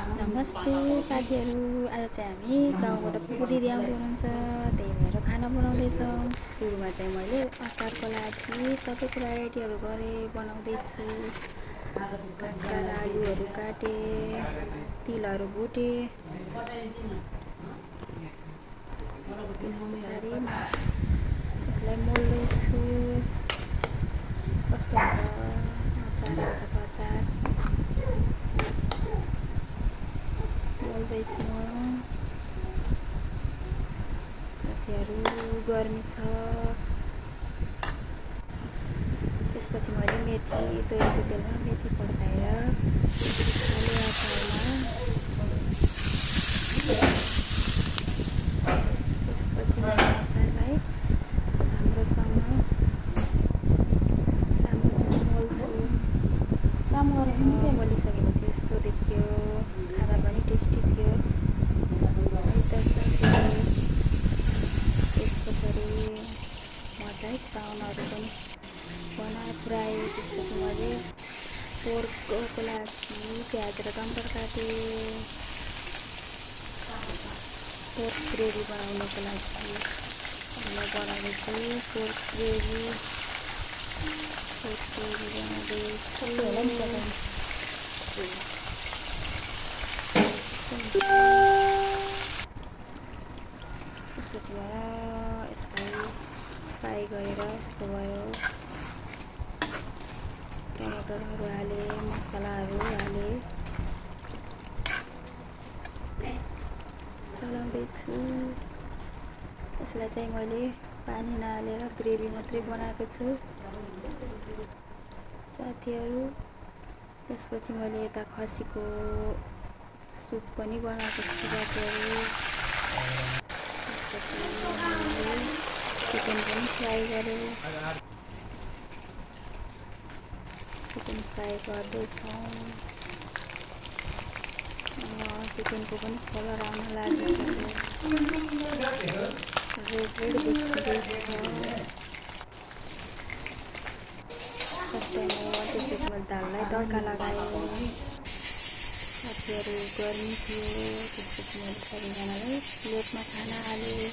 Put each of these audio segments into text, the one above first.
नमस्ते साथीहरू। आज चाहिँ हामी गाउँबाट पुपू दिदी आउँदै हुनुहुन्छ, त्यही भएर खाना बनाउँदैछौँ। सुरुमा चाहिँ मैले अचारको लागि सबै कुरा रेडीहरू गरेँ, बनाउँदैछु। काँक्रा र आलुहरू काटेँ, तिलहरू भुटेँ। त्यस पछाडि यसलाई मोल्दैछु। कस्तो हुन्छ अचार, आजको अचार मोल्दैछु म। साथीहरू गर्मी छ। त्यसपछि मैले मेथी तोरीको तेलमा मेथी पड्काएर हालेँ अचारमा। त्यसपछि मैले अचारलाई राम्रोसँग मोल्छु। मोलिसकेपछि यस्तो देखियो। खाँदा पनि टेस्टी थियो। त्यस पछाडि म चाहिँ पाहुनाहरू पनि पुऱ्याएँ। त्यसपछि मैले पोर्कको लागि प्याज र टमाटर काटेँ। पोर्क ग्रेभी बनाउनको लागि म बनाउँदैछु पोर्क ग्रेभी बनाउँदैछु। त्यसपछि यसलाई फ्राई गरेर यस्तो भयो। टमाटरहरू हालेँ, मसलाहरू हालेँ, चलाउँदैछु। यसलाई चाहिँ मैले पानी नहालेर ग्रेभी मात्रै बनाएको छु साथीहरू। त्यसपछि मैले यता खसीको सुप पनि बनाएको छु साथीहरू। त्यसपछि मैले चिकन पनि फ्राई गरेँ। चिकन फ्राई गर्दैछौँ। चिकनको पनि कलर आउन लागिसक्यो। रेड देखिँदैछ। फर्स्ट टाइम हो। त्यसपछि मैले दाललाई तड्का लगाएँ साथीहरू। गर्मी थियो। त्यसपछि मैले सबैजनालाई प्लेटमा खाना हालेँ।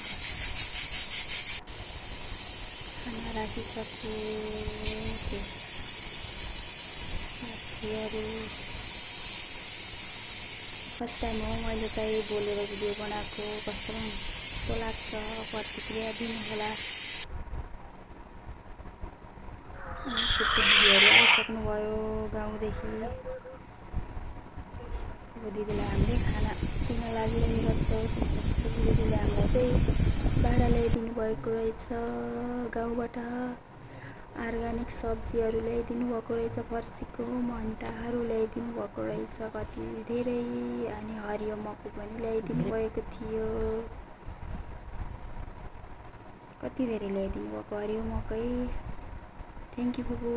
खाना राखिसकेँ साथीहरू। फर्स्ट टाइम हो मैले चाहिँ बोलेर भिडियो बनाएको। कस्तो लाग्छ प्रतिक्रिया दिनुहोला। पुपू दिदीहरू आइसक्नुभयो गाउँदेखि। पुपू दिदीलाई हामीले खाना दिन लागिरहेको छौँ। त्यसपछि पुपू दिदीले हामीलाई चाहिँ भाडा ल्याइदिनु भएको रहेछ। गाउँबाट अर्ग्यानिक सब्जीहरू ल्याइदिनु भएको रहेछ। फर्सीको मन्टाहरू ल्याइदिनु भएको रहेछ कति धेरै। अनि हरियो मकै पनि ल्याइदिनु भएको थियो। कति धेरै ल्याइदिनु भएको हरियो मकै। Thank you पुपू।